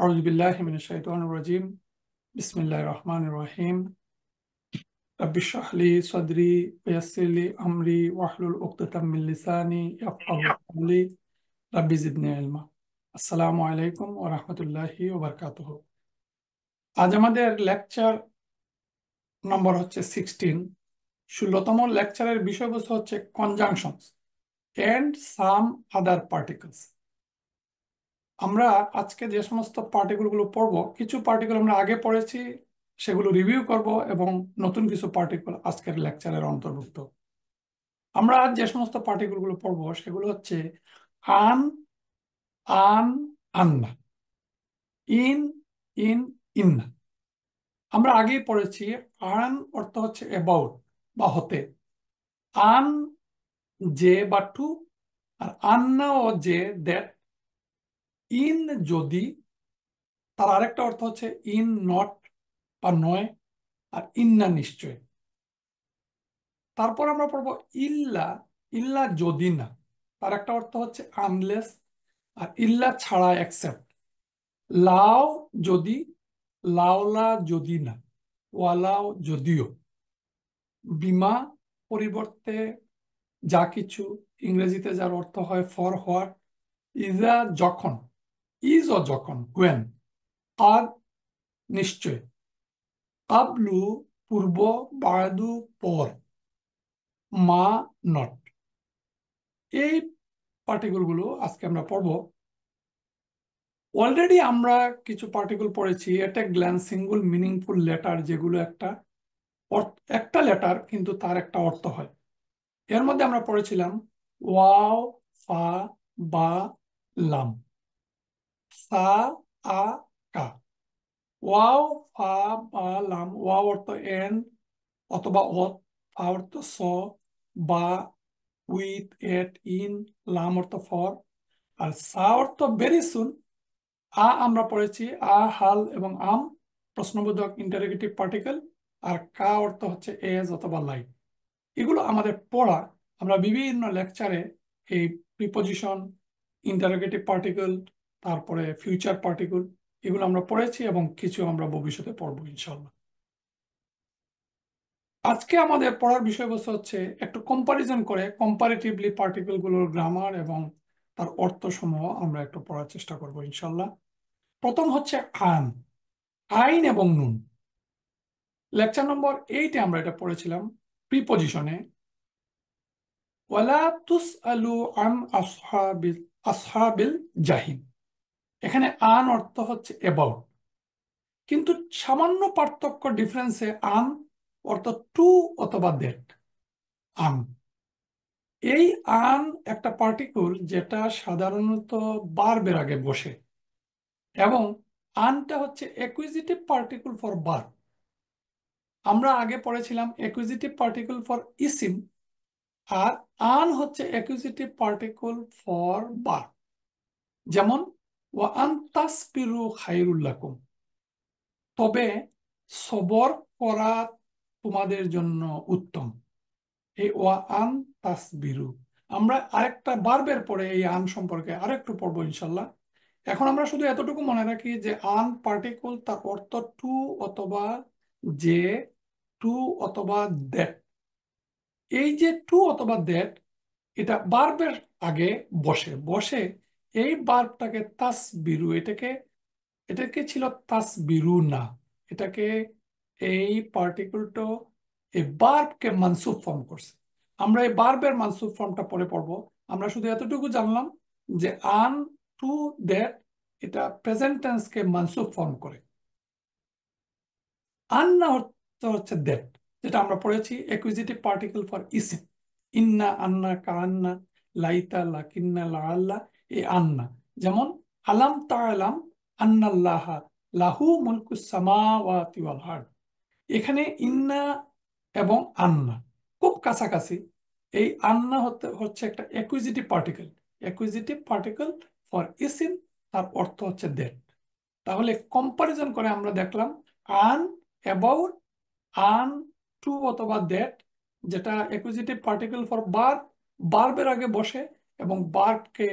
أعوذ بالله من الشيطان الرجيم بسم الله الرحمن الرحيم رب اشرح لي صدري ويسر لي أمري واحلل عقدة من لساني يفقهوا قولي رب زدني علما আসসালামু আলাইকুম ওয়া রাহমাতুল্লাহি ওয়া বারাকাতুহু। আজ আমাদের লেকচার নম্বর হচ্ছে 16তম লেকচারের বিষয়বস্তু হচ্ছে conjunctions and some other particles. আমরা আজকে যে সমস্ত পার্টিকেলগুলো পড়বো, কিছু পার্টিকেল আমরা আগে পড়েছি, সেগুলো রিভিউ করব এবং নতুন কিছু পার্টিকেল আজকের লেকচারের অন্তর্ভুক্ত। আমরা আজ যে সমস্ত পার্টিকেলগুলো পড়বো সেগুলো হচ্ছে আন, আন, আন্না, ইন, ইন, ইন্না। আমরা আগেই পড়েছি আন অর্থ হচ্ছে অ্যাবাউট বা হতে, আন যে বা টু, আর আন্না ও যে দ্যাট, ইন যদি, তার আরেকটা অর্থ হচ্ছে ইন নট বা নয়, আর ইন্না নিশ্চয়। তারপর আমরা পড়বো ইল্লা, ইল্লা যদি না, তার একটা অর্থ হচ্ছে আনলেস, আর ইল্লা ছাড়া অ্যাকসেপ্ট। লাও যদি, লাওলা যদি না, ওয়ালাও যদিও। বিমা পরিবর্তে যা কিছু, ইংরেজিতে যার অর্থ হয় ফর হোয়াট। ইজা যখন, ইজ ও যখন, হোয়েন। কাদ নিশ্চয়, কাবলু পূর্ব, বাদু পর, মা নট। এই পার্টিকেলগুলো আজকে আমরা পড়বো। অলরেডি আমরা কিছু পার্টিকেল পড়েছি, এটা গ্ল্যান্স সিঙ্গল মিনিংফুল লেটার, যেগুলো একটা লেটার কিন্তু তার একটা অর্থ হয়। এর মধ্যে আমরা পড়েছিলাম ওয়াও, ফা, বা, লাম, সা, আ, কা। ওয়াও, ফা, বা, লাম। ওয়াও অর্থ এন অথবা অত, ফা অর্থ স, বা উইথ, এট, ইন, লাম অর্থ ফর, আর সা অর্থ ভেরি সুন। আমরা পড়েছি হাল এবং আম, প্রশ্নবোধক ইন্টারোগেটিভ পার্টিকেল। আর কা অর্থ হচ্ছে এজ অথবা লাইক। এগুলো আমাদের পড়া। আমরা বিভিন্ন লেকচারে এই প্রিপোজিশন, ইন্টারোগেটিভ পার্টিকেল, তারপরে ফিউচার পার্টিকেল, এগুলো আমরা পড়েছি এবং কিছু আমরা ভবিষ্যতে পড়বো ইনশাল্লাহ। আজকে আমাদের পড়ার বিষয়বস্তু হচ্ছে একটু কম্পারিজন করে কম্পারেটিভলি পার্টিকেলগুলোর গ্রামার এবং তার অর্থসমূহ আমরা একটু পড়ার চেষ্টা করবো ইনশাল্লাহ। প্রথম হচ্ছে আন, আইন এবং নুন। লেকচার নম্বর 8-এ আমরা এটা পড়েছিলাম প্রিপজিশনে। ওয়ালা তুসআলু আন আসহাবিল জাহিম। এখানে আন অর্থ হচ্ছে অ্যাবাউট, কিন্তু সামান্য পার্থক্য, ডিফারেন্সে আন অর্থ টু অথবা দ্যাট। আন, এই আন একটা পার্টিকুল যেটা সাধারণত বার্বের আগে বসে, এবং আনটা হচ্ছে অ্যাকুইজিটিভ পার্টিকুল ফর বার্ব। আমরা আগে পড়েছিলাম অ্যাকুইজিটিভ পার্টিকুল ফর ইসিম, আর আন হচ্ছে অ্যাকুইজিটিভ পার্টিকুল ফর ভার্ব। যেমন ওয়া আন তাসবিরু খায়রুল লাকুম, তবে সবর করা তোমাদের জন্য উত্তম। এই ওয়া আন তাসবিরু, আমরা আরেকটা ভার্বের পরে এই আন সম্পর্কে আরেকটু পড়বো ইনশাল্লাহ। এখন আমরা শুধু এতটুকু মনে রাখি যে আন পার্টিকুল, তার অর্থ টু অথবা যে, টু অথবা দ্যাট। এই যে টু অথবা দ্যাট, এটা বার্বের আগে বসে বসে এই বার্বটাকে তাসবিরু, এটাকে এটাকে ছিল তাসবিরু না, এটাকে, এই পার্টিকুলটা এই বার্বকে মানসুব ফর্ম করছে। আমরা এই বার্বের মানসুব ফর্মটা পরে পড়বো। আমরা শুধু এতটুকু জানলাম যে আন টু দ্যাট, এটা প্রেজেন্ট টেন্সকে মানসুব ফর্ম করে। আন্না হচ্ছে দ্যাট, যেটা আমরা পড়েছি অ্যাকুইজিটিভ পার্টিকেল ফর ইসিম। ইন্না, আন্না, কান্না, লাইতা, লাকিন্না, লাআল্লা, এই আন্না। যেমন আলাম তাআলাম আন্নাল্লাহা লাহু মুলকুস সামাওয়াতি ওয়াল আরদ। এখানে ইন্না এবং আন্না খুব কাছাকাছি। এই আন্না হচ্ছে একটা অ্যাকুইজিটিভ পার্টিকেল, অ্যাকুইজিটিভ পার্টিকেল ফর ইসিম, তার অর্থ হচ্ছে দ্যাট। তাহলে কম্পারিজন করে আমরা দেখলাম আন অ্যাবাউট, আন টু অথবা দ্যাট, যেটা অ্যাকুইজিটিভ পার্টিকেল ফর বার্ব, বার্বের আগে বসে এবং বার্বকে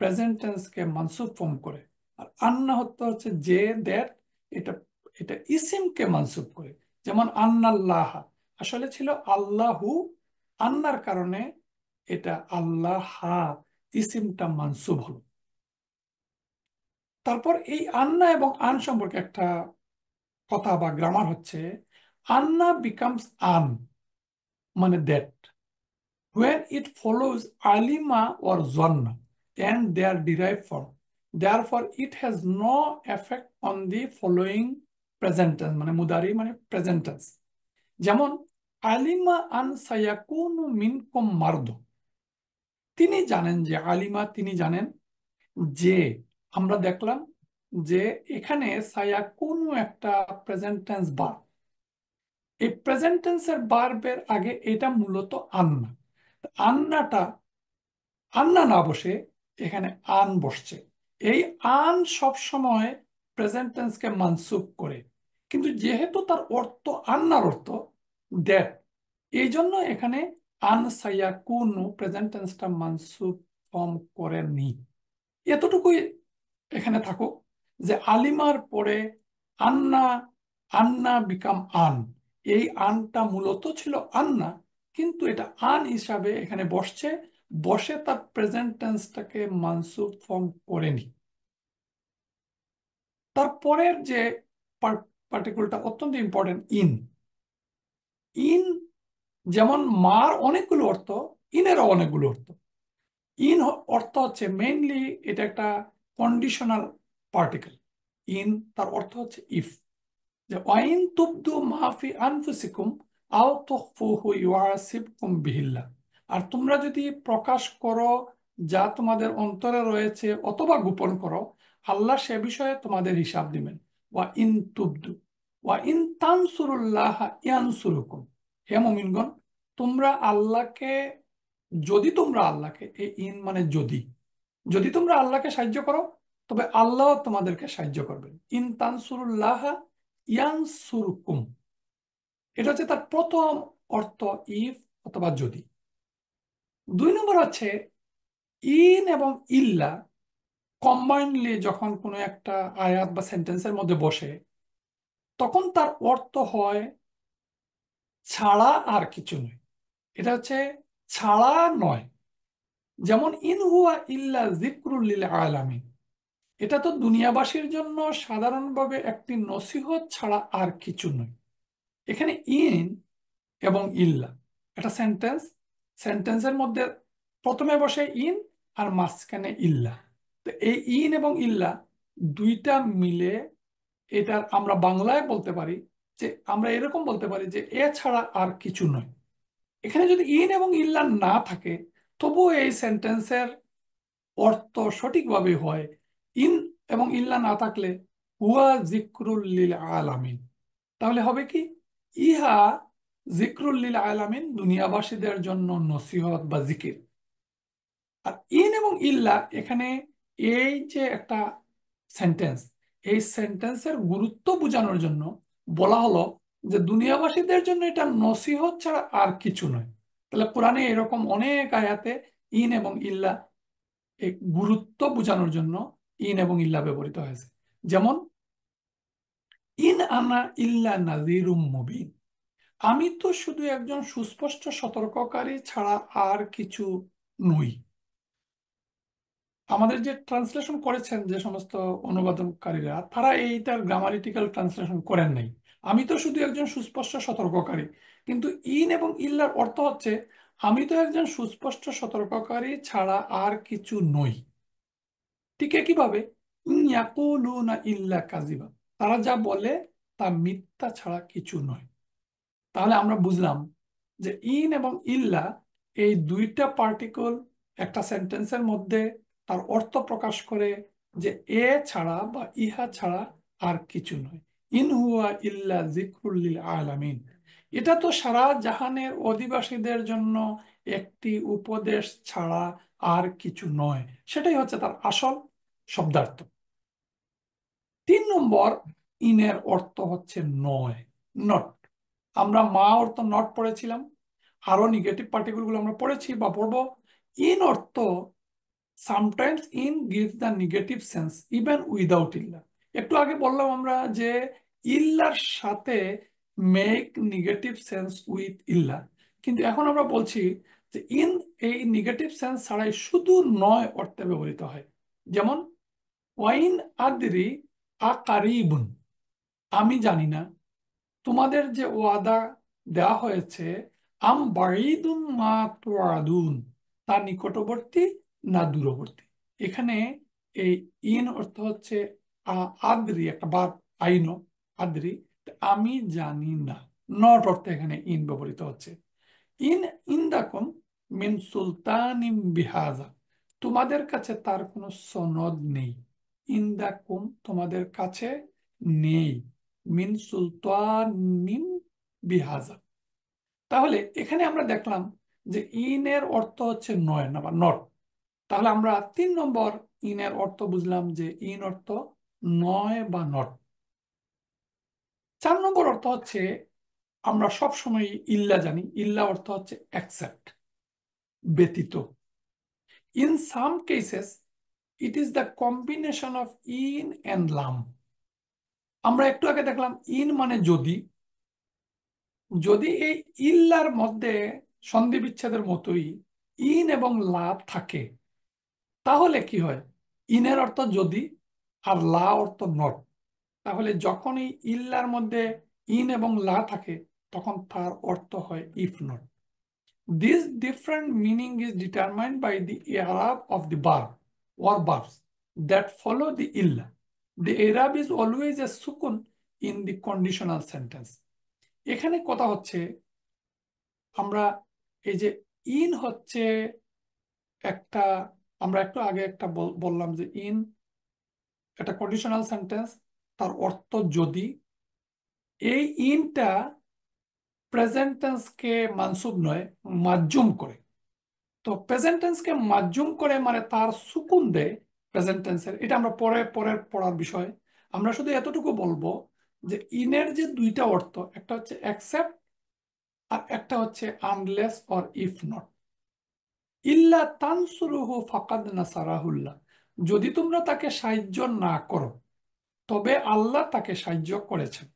প্রেজেন্ট টেন্সকে মানসুব ফর্ম করে। আর আন্না হচ্ছে যে, দ্যাট। এটা এটা ইসিমকে মানসুব করে। যেমন আন্নাল্লাহ আসলে ছিল আল্লাহু, আন্নার কারণে এটা আল্লাহ ইসিমটা মানসুব হলো। তারপর এই আন্না এবং আন সম্পর্কে একটা কথা বা গ্রামার হচ্ছে, আন্না বিকামস আন মানে that when it follows alima or zanna and they are derived from. Therefore, it has no effect on the following present tense মানে মুদারি মানে present tense। যেমন আলিমা আন সায়াকুনু মিনকুম মারদু, তিনি জানেন যে, আলিমা তিনি জানেন যে, আমরা দেখলাম যে এখানে সায়াকুনু একটা প্রেজেন্ট টেন্স ভার্ব। এই প্রেজেন্ট টেন্সের ভার্বের আগে এটা মূলত আন্না। আন্নাটা আন্না না বসে এখানে আন বসছে। এই আন সব সময় প্রেজেন্ট টেন্সকে মানসুব করে, কিন্তু যেহেতু তার অর্থ আন্নার অর্থ দ্যাট, এই জন্য এখানে আন সায়াকুনু প্রেজেন্ট টেন্সটা মানসুব ফর্ম করেনি। এতটুকুই এখানে থাকুক যে আলিমার পরে আন্না, আন্না বিকাম আন, এই আনটা মূলত ছিল আন্না, কিন্তু এটা আন হিসাবে এখানে বসছে, বসে তার প্রেজেন্ট টেন্সটাকে মানসুব ফর্ম করেনি। তারপরের যে পার্টিকুলটা অত্যন্ত ইম্পর্টেন্ট, ইন। ইন যেমন মার অনেকগুলো অর্থ, ইনেরও অনেকগুলো অর্থ। ইন অর্থ হচ্ছে মেইনলি এটা একটা কন্ডিশনাল পার্টিকেল। ইন তার অর্থ হচ্ছে ইফ, যে ওয়াইন তুবদু মাফি আনফুসিকুম আও তুখফুহু ইউহাসিবকুম বিহিল্লাহ। আর তোমরা যদি প্রকাশ করো যা তোমাদের অন্তরে রয়েছে অথবা গোপন করো, আল্লাহ সে বিষয়ে তোমাদের হিসাব দিবেন। ওয়া ইন তুবদু ওয়া ইন তানসুরুল্লাহ ইয়ানসুরুকুম। হে মুমিনগণ, তোমরা আল্লাহকে, যদি তোমরা আল্লাহকে, এই ইন মানে যদি, যদি তোমরা আল্লাহকে সাহায্য করো তবে আল্লাহ তোমাদেরকে সাহায্য করবেন। ইন তানসুরুল্লাহ ইয়ানসুরকুম, এটা হচ্ছে তার প্রথম অর্থ, ইফ অথবা যদি। দুই নম্বর হচ্ছে ইন এবং ইল্লা কম্বাইনলি যখন কোনো একটা আয়াত বা সেন্টেন্সের মধ্যে বসে, তখন তার অর্থ হয় ছাড়া আর কিছু নয়। এটা হচ্ছে ছাড়া নয়। যেমন ইন হুয়া ইল্লা যিকরুল লিল আলামিন, এটা তো দুনিয়াবাসীর জন্য সাধারণভাবে একটি নসিহত ছাড়া আর কিছু নয়। এখানে ইন এবং ইল্লা একটা সেন্টেন্স, সেন্টেন্সের মধ্যে প্রথমে বসে ইন আর মাঝখানে ইল্লা। তো এই ইন এবং ইল্লা দুইটা মিলে এটার আমরা বাংলায় বলতে পারি যে, আমরা এরকম বলতে পারি যে এছাড়া আর কিছু নয়। এখানে যদি ইন এবং ইল্লা না থাকে, তবুও এই সেন্টেন্সের অর্থ সঠিকভাবে হয়। ইন এবং ইল্লা না থাকলে হুয়া জিক্রুল লিল আলামিন, তাহলে হবে কি, ইহা জিক্রুল লিল আলামিন, দুনিয়াবাসীদের জন্য নসিহত বা জিকির। আর ইন এবং ইল্লা এখানে এই যে একটা সেন্টেন্স, এই সেন্টেন্সের গুরুত্ব বোঝানোর জন্য বলা হলো যে দুনিয়াবাসীদের জন্য এটা নসিহত ছাড়া আর কিছু নয়। তাহলে কোরআনে এরকম অনেক আয়াতে ইন এবং ইল্লা এই গুরুত্ব বোঝানোর জন্য ইন এবং ইল্লা ব্যবহৃত হয়েছে। যেমন ইন আনা ইল্লা নাযীরুম মুবিন, আমি তো শুধু একজন সুস্পষ্ট সতর্ককারী ছাড়া আর কিছু নই। আমাদের যে ট্রান্সলেশন করেছেন যে সমস্ত অনুবাদনকারীরা, তারা এইটার গ্রামারিটিক্যাল ট্রান্সলেশন করেন নাই। আমি তো শুধু একজন সুস্পষ্ট সতর্ককারী, কিন্তু ইন এবং ইল্লার অর্থ হচ্ছে আমি তো একজন সুস্পষ্ট সতর্ককারী ছাড়া আর কিছু নই। ঠিক একইভাবে ইয়াকুলুনা ইল্লা কাযিবা, তারা যা বলে তা মিথ্যা ছাড়া কিছু নয়। তাহলে আমরা বুঝলাম যে ইন এবং ইল্লা এই দুইটা পার্টিকল একটা সেন্টেন্সের মধ্যে তার অর্থ প্রকাশ করে যে এ ছাড়া বা ইহা ছাড়া আর কিছু নয়। ইন হুয়া ইল্লা যিকরুল লিল আলামিন, এটা তো সারা জাহানের অধিবাসীদের জন্য একটি উপদেশ ছাড়া আর কিছু নয়। সেটাই হচ্ছে তার আসল শব্দার্থ। 3 নম্বর, ইনের অর্থ হচ্ছে নয়, নট। আমরা মা অর্থ নট পড়েছিলাম, আরো নেগেটিভ পার্টিকেল গুলো আমরা পড়েছি বা পড়বো। ইন অর্থ sometimes in gives the negative sense even without ইল্লা। একটু আগে বললাম আমরা যে ইল্লার সাথে মেক নেগেটিভ সেন্স উইথ ইল্লা, কিন্তু এখন আমরা বলছি যে ইন এই নেগেটিভ সেন্স ছাড়াই শুধু নয় অর্থে ব্যবহৃত হয়। যেমন ওয়াইন আদরি আকারিবুন, আমি জানি না তোমাদের যে ওয়াদা দেওয়া হয়েছে, আম বাঈদুম মা তুআদুন, তা নিকটবর্তী না দূরবর্তী। এখানে এই ইন অর্থ হচ্ছে আদ্রি, একটা বাদ, আইনো, আদ্রি, আমি জানি না। নট অর্থে এখানে ইন ব্যবহৃত হচ্ছে। ইন ইন্দাকুম মিন সুলতানিম বিহাজা, তোমাদের কাছে তার কোনো সনদ নেই। ইন্দাকুম তোমাদের কাছে নেই, মিন সুলতানিম বিহাজা। তাহলে এখানে আমরা দেখলাম যে ইনের অর্থ হচ্ছে নয় না বা নট। তাহলে আমরা 3 নম্বর ইনের অর্থ বুঝলাম যে ইন অর্থ নয় বা নট। 4 নম্বর অর্থ হচ্ছে, আমরা সব সময় ইল্লা জানি, ইল্লা অর্থ হচ্ছে অ্যাকসেপ্ট, ব্যতীত। In some cases, it is the combination of in and lam. আমরা একটু আগে দেখলাম ইন মানে যদি, যদি এই ইল্লার মধ্যে সন্ধি বিচ্ছেদের মতোই ইন এবং লা থাকে, তাহলে কি হয়? ইনের অর্থ যদি আর লা অর্থ নট। তাহলে যখন এই ইল্লার মধ্যে ইন এবং লা থাকে, তখন তার অর্থ হয় if not. This different meaning is determined by the i'rab of the verb or verbs that follow the illa. The i'rab is always a sukun in the conditional sentence. এখানে কথা হচ্ছে, আমরা এই যে ইন হচ্ছে একটা, আমরা একটু আগে একটা বললাম যে ইন একটা কন্ডিশনাল সেন্টেন্স, তার অর্থ যদি। এই ইনটা প্রেজেন্ট টেন্সকে মানসুব নয়, মাজজুম করে। তো প্রেজেন্ট টেন্সকে মাজজুম করে মানে তার সুকুন দেয় প্রেজেন্ট টেন্সের, এটা আমরা পরে পরে পড়ার বিষয়। আমরা শুধু এতটুকু বলবো যে ইনের যে দুইটা অর্থ, একটা হচ্ছে অ্যাকসেপ্ট আর একটা হচ্ছে আনলেস অর ইফ নট। ইল্লা তানসুরুহু ফাকাদ নাসারাহুল্লাহ, যদি তোমরা তাকে সাহায্য না করো তবে আল্লাহ তাকে সাহায্য করেছেন।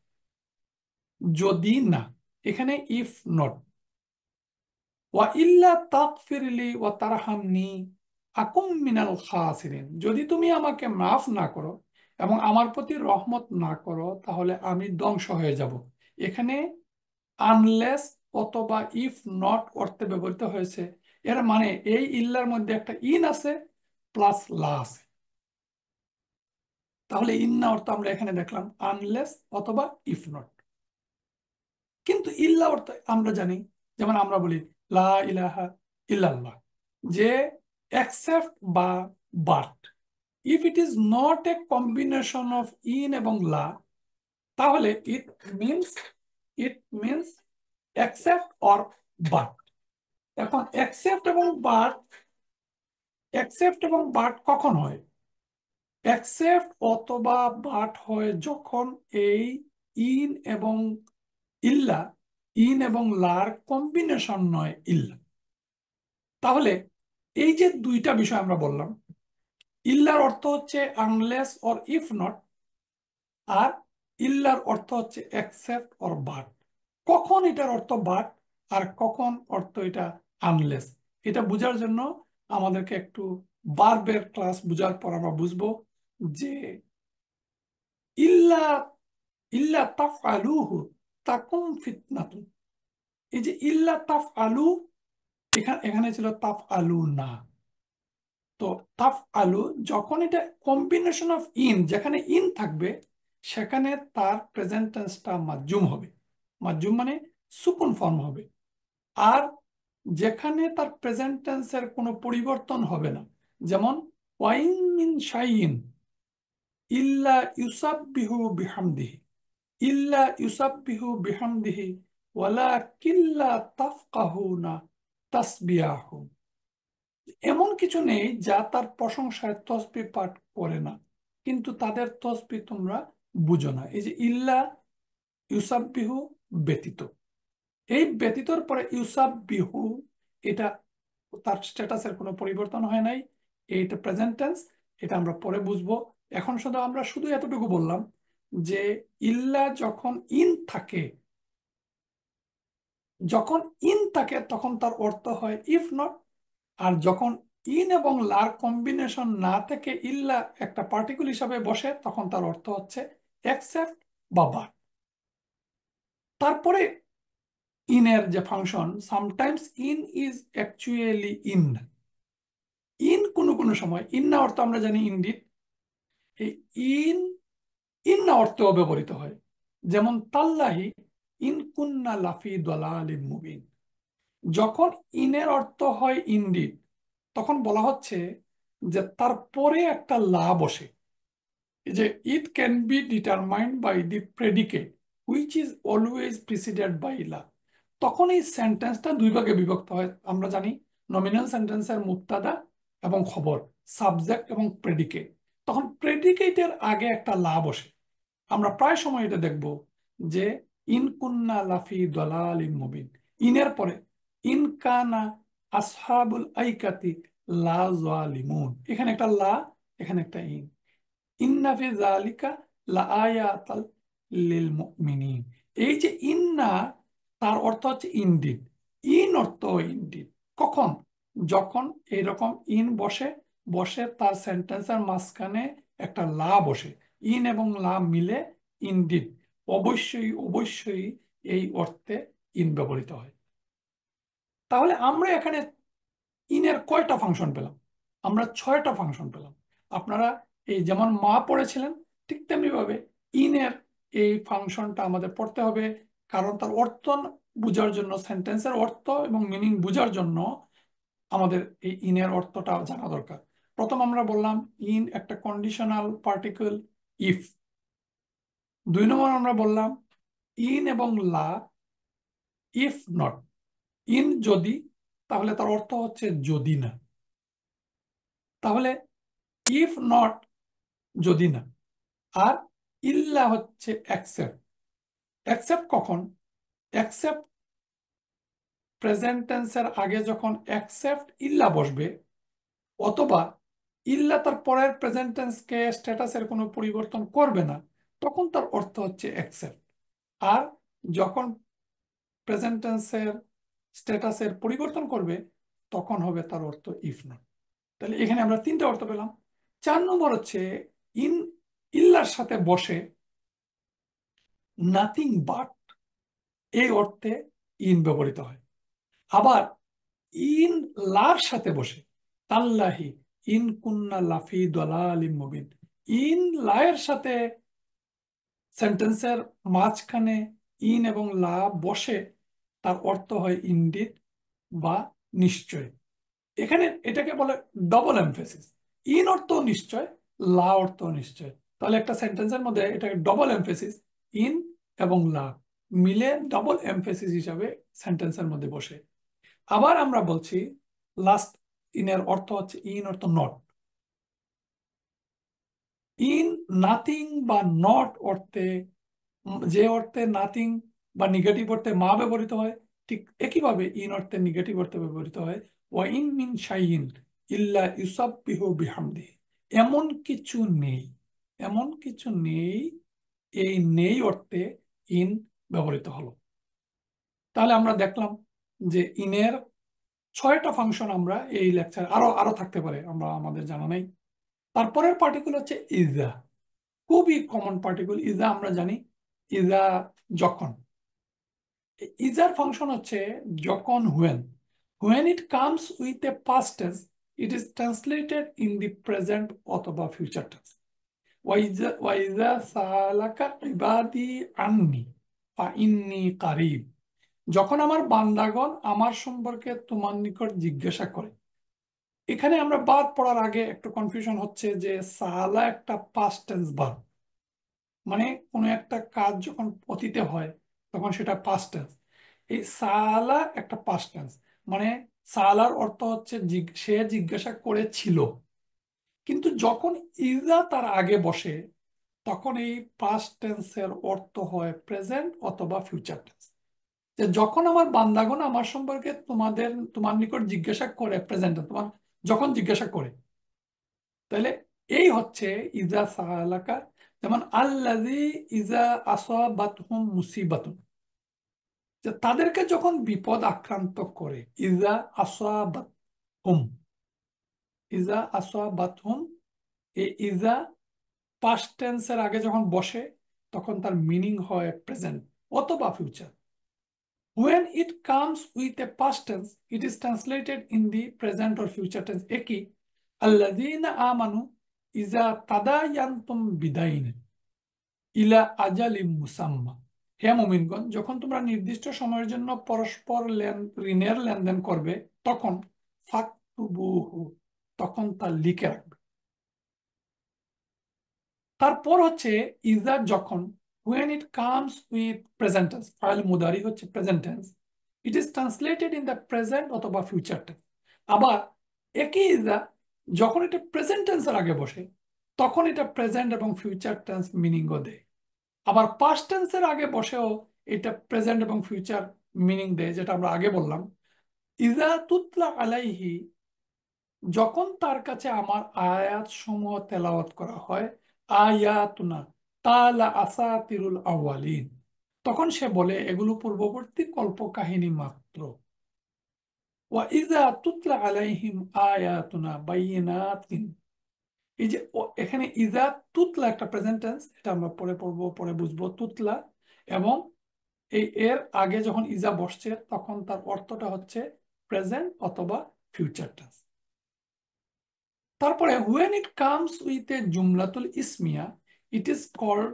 যদি না, এখানে ইফ নট। ওয়া ইল্লা তাগফিরলি ওয়া তারহামনি আকুম মিনাল খাসিরিন, যদি তুমি আমাকে মাফ না করো এবং আমার প্রতি রহমত না করো, তাহলে আমি ধ্বংস হয়ে যাব। এখানে আনলেস অথবা ইফ নট অর্থে ব্যবহৃত হয়েছে। এর মানে এই ইল্লার মধ্যে একটা ইন আছে প্লাস লা আছে। তাহলে ইন্না অর্থ আমরা এখানে দেখলাম আনলেস অথবা ইফ নট। কিন্তু ইল্লা অর্থ আমরা জানি, যেমন আমরা বলি লা ইলাহা ইল্লাল্লাহ, যে except বা but, if it is not a combination of in এবং la, তাহলে means it means except or but। এখন except এবং but কখন হয়? except অথবা but হয় যখন এই ইন এবং ইল্লা, ইন এবং লার কম্বিনেশন নয় ইল্লা। তাহলে এই যে দুইটা বিষয় আমরা বললাম, ইল্লার অর্থ হচ্ছে আনলেস অর ইফ নট, আর ইল্লার অর্থ হচ্ছে অ্যাকসেপ্ট অর বাট। কখন এটার অর্থ বাট আর কখন অর্থ এটা আনলেস, এটা বোঝার জন্য আমাদেরকে একটু বারবের ক্লাস বুঝার পর আমরা বুঝবো যে ইল্লা ইল্লা তাফ আলুহু তাকুম ফিতনাতুন। এই যে ইল্লা তাফ আলু, এখানে এখানে ছিল তাফ আলু না। তো তাফ আলু যখন এটা কম্বিনেশন অফ ইন, যেখানে ইন থাকবে সেখানে তার প্রেজেন্ট টেন্সটা মাজজুম হবে। মাজজুম মানে সুকুন ফর্ম হবে। আর যেখানে তার প্রেজেন্ট টেন্সের কোনো পরিবর্তন হবে না, যেমন ওয়াইন মিন শাইইন ইল্লা ইউসাব্বিহু বিহামদিহি, ইল্লা ইউসাব্বিহু বিহামদিহি ওয়ালাকিল্লা তাফকাহুনা তাসবিয়াহুম, এমন কিছু নেই যা তার প্রশংসায় তসবিহ পাঠ করে না, কিন্তু তাদের তসবিহ তোমরা বুঝো না। এই যে ইল্লা ইউসাববিহু ব্যতীত, এই ব্যতীতর পরে ইউসাববিহু, এটা তার স্ট্যাটাসের কোনো পরিবর্তন হয় নাই। এইটা প্রেজেন্ট টেন্স, এটা আমরা পরে বুঝবো। এখন আমরা শুধু এতটুকু বললাম যে ইল্লা যখন ইন থাকে, যখন ইন থাকে তখন তার অর্থ হয় ইফ নট। আর যখন ইন এবং লার কম্বিনেশন না থেকে ইল্লা একটা পার্টিকুল হিসাবে বসে তখন তার অর্থ হচ্ছে এক্সেপ্ট বা বাট। তারপরে ইনের যে function, sometimes in is actually in. In কোনো কোনো সময়, ইন না অর্থ আমরা জানি ইনডিড, এই ইন ইন না অর্থেও ব্যবহৃত হয়। যেমন তাল্লাহি ইন কুন্না লাফি দালালিম মুবিন। যখন ইনের অর্থ হয় ইনডিড তখন বলা হচ্ছে যে তারপরে একটা লা বসে, এই যে it can be determined by the predicate which is always preceded by লা। তখন এই সেন্টেন্সটা দুই ভাগে বিভক্ত হয়। আমরা জানি নমিনাল সেন্টেন্সের মুক্তাদা এবং খবর, সাবজেক্ট এবং প্রেডিকেট। তখন প্রেডিকেটের আগে একটা লা বসে। আমরা প্রায় সময় এটা দেখব যে ইন কুন্না লাফি দালালিম মুবিন, ইনের পরে ইন কানা আসহাবুল আইকাতি লা জালিমুন, এখানে একটা লা, এখানে একটা ইন। ইন্না ফি যালিকা লাআয়াতাল লিল মুমিনিন। এই যে ইন্না, তার অর্থ হচ্ছে ইনডিড। ইন অর্থ ইনডিড কখন? যখন এইরকম ইন বসে, বসে তার সেন্টেন্সের মাঝখানে একটা লা বসে, ইন এবং লা মিলে ইনডিড। অবশ্যই অবশ্যই এই অর্থে ইন ব্যবহৃত হয়। তাহলে আমরা এখানে ইনের কয়টা ফাংশন পেলাম? আমরা 6টা ফাংশন পেলাম। আপনারা এই যেমন মা পড়েছিলেন, ঠিক তেমনি ভাবে ইনের এই ফাংশনটা আমাদের পড়তে হবে, কারণ তার অর্থ বোঝার জন্য, সেন্টেন্সের অর্থ এবং মিনিং বোঝার জন্য আমাদের এই ইনের অর্থটা জানা দরকার। প্রথম আমরা বললাম ইন একটা কন্ডিশনাল পার্টিকেল ইফ। 2 নম্বর আমরা বললাম ইন এবং লা ইফ নট। ইন যদি, তাহলে তার অর্থ হচ্ছে যদি না। তাহলে ইফ নট যদি না। আর ইল্লা হচ্ছে অ্যাকসেপ্ট। অ্যাকসেপ্ট কখন? অ্যাকসেপ্ট প্রেজেন্ট টেন্সের আগে যখন অ্যাকসেপ্ট ইল্লা বসবে, অথবা ইল্লা তার পরের প্রেজেন্ট টেন্সকে স্ট্যাটাসের কোনো পরিবর্তন করবে না, তখন তার অর্থ হচ্ছে অ্যাকসেপ্ট। আর যখন প্রেজেন্ট টেন্সের স্ট্যাটাসের পরিবর্তন করবে তখন হবে তার অর্থ ইফ নট। তাহলে এখানে আমরা 3টে অর্থ পেলাম। 4 নম্বর হচ্ছে ইন ইল্লার সাথে বসে নাথিং বাট, এই অর্থে ইন ব্যবহৃত হয়। আবার ইন লার সাথে বসে তাল্লাহি ইন কুন্না লাফি দালালিম মুবিন, ইন লায়ের সাথে সেন্টেন্সের মাঝখানে ইন এবং লা বসে তার অর্থ হয় ইনডিড বা নিশ্চয়। এখানে এটাকে বলে ডবল এমফেসিস। ইন অর্থ নিশ্চয়, লা অর্থ নিশ্চয়। তাহলে একটা সেন্টেন্সের মধ্যে এটাকে ডবল এমফেসিস, ইন এবং লা মিলে ডবল এমফেসিস হিসাবে সেন্টেন্সের মধ্যে বসে। আবার আমরা বলছি লাস্ট ইনের অর্থ হচ্ছে ইন অর্থ নট। ইন নাথিং বা নট অর্থে, যে অর্থে নাথিং বা নেগেটিভ অর্থে মা ব্যবহৃত হয়, ঠিক একইভাবে ইন অর্থে নেগেটিভ অর্থে ব্যবহৃত হয় ওয়া ইন মিন শাইইন ইল্লা ইউসাব্বিহু বিহামদিহি। এমন কিছু নেই, এমন কিছু নেই, এই নেই অর্থে ইন ব্যবহৃত হলো। তাহলে আমরা দেখলাম যে ইনের 6টা ফাংশন আমরা এই লেকচার, আরো আরো থাকতে পারে, আমরা আমাদের জানা নেই। তারপরের পার্টিকেল হচ্ছে ইজা। খুবই কমন পার্টিকেল ইজা, আমরা জানি ইজা যখন। ইজার ফাংশন হচ্ছে যখন, when it comes with a past tense it is translated in the present অথবা future tense। ওয়াইজা সালাকা ইবাদি আন্নি ফাইন্নি কারিব। যখন আমার বান্দাগণ আমার সম্পর্কে তোমার নিকট জিজ্ঞাসা করে। এখানে আমরা বাদ পড়ার আগে একটু কনফিউশন হচ্ছে যে সালা একটা পাস্ট টেন্স ভার্ব, মানে কোনো একটা কাজ যখন অতীতে হয় তখন সেটা পাস্ট টেন্স। এই সালা একটা পাস্ট টেন্স, মানে সালার অর্থ হচ্ছে সে জিজ্ঞাসা করেছিল। কিন্তু যখন ইজা তার আগে বসে তখন এই পাস্ট টেন্সের অর্থ হয় প্রেজেন্ট অথবা ফিউচার টেন্স। যে যখন আমার বান্দাগণ আমার সম্পর্কে তোমার নিকট জিজ্ঞাসা করে, প্রেজেন্ট তোমার যখন জিজ্ঞাসা করে, তাহলে এই হচ্ছে ইজা সালাকা, যেমন আল্লাযী ইজা আসাবাতহুম মুসিবাতুন, যে তাদেরকে যখন বিপদ আক্রান্ত করে, ইজা আসাবাতহুম, ইজা আসাবাতহুম, এই ইজা পাস্ট টেন্সের আগে যখন বসে তখন তার মিনিং হয় প্রেজেন্ট অথবা future. When it comes with a past tense, it is translated in the present or future tense. একই আল্লাযীনা আমানু ইজা তাদায়ানতুম বিদাইন ইলা আজালিম মুসাম্মা। হে মুমিনগণ, যখন তোমরা নির্দিষ্ট সময়ের জন্য পরস্পর ঋণের লেনদেন করবে, তখন ফাকতুবুহু, তখন তা লিখে রাখবে। তারপর হচ্ছে ইজা যখন, when it comes with present tense, ফাইল মুদারি হচ্ছে present tense, it is translated in the present অথবা ফিউচার টেন্স। আবার একই ইজা যখন এটা প্রেজেন্ট টেন্সের আগে বসে তখন এটা প্রেজেন্ট এবং ফিউচার টেন্স মিনিংও দেয়। আবার পাস্ট টেন্সের আগে বসেও এটা প্রেজেন্ট এবং ফিউচার মিনিং দেয়, যেটা আমরা আগে বললাম। ইজা তুতলা আলাইহি, যখন তার কাছে আমার আয়াত সমূহ তেলাওয়াত করা হয়, আয়াতুনা তালা আসাতিরুল আউয়ালিন, তখন সে বলে এগুলো পূর্ববর্তী কল্পকাহিনী মাত্র। ওয়া ইজা তুতলা আলাইহিম আয়াতুনা বাইয়িনাতিন, এই যে এখানে ইজা তুতলা একটা প্রেজেন্ট টেন্স, এটা আমরা পরে পড়বো, পরে বুঝবো তুতলা, এবং এর আগে যখন ইজা বসছে তখন তার অর্থটা হচ্ছে প্রেজেন্ট অথবা ফিউচার টেন্স। তারপরে when it comes with a জুমলাতুল ইসমিয়া, it is called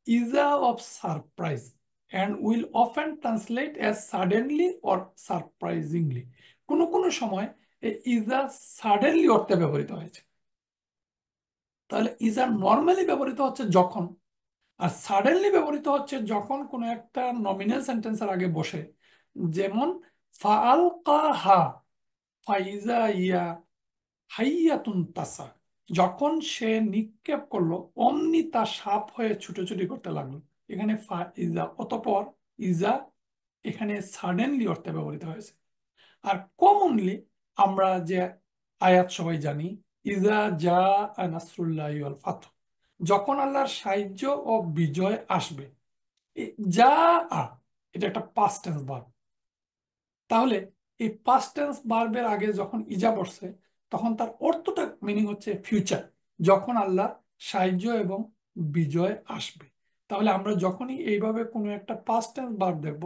Eja of surprise and will often translate as suddenly or surprisingly। কোনো কোনো সময় এই ইজা সাডেনলি অর্থে ব্যবহৃত হয়েছে। তাহলে ইজা নর্মালি ব্যবহৃত হচ্ছে যখন, আর সাডেনলি ব্যবহৃত হচ্ছে যখন কোনো একটা নমিনাল সেন্টেন্সের আগে বসে। যেমন ফাআলকাহা ফাইজা ইয়া হাইয়াতুন তাসা, যখন সে নিক্ষেপ করলো অমনি তা সাপ হয়ে ছুটোছুটি করতে লাগলো। এখানে ফা ইজা, অতঃপর ইজা এখানে সাডেনলি অর্থে ব্যবহৃত হয়েছে। আর কমনলি আমরা যে আয়াত সবাই জানি, ইজা জা নাসরুল্লাহি ওয়াল ফাতহ, যখন আল্লাহর সাহায্য ও বিজয় আসবে। যা আ, এটা একটা পাস্ট টেন্স ভার্ব। তাহলে এই পাস্ট টেন্স ভার্বের আগে যখন ইজা বসছে তখন তার অর্থটা মিনিং হচ্ছে ফিউচার, যখন আল্লাহর সাহায্য এবং বিজয় আসবে। তাহলে আমরা যখনই এইভাবে কোনো একটা পাস্ট টেন্স ভার্ব দেখব,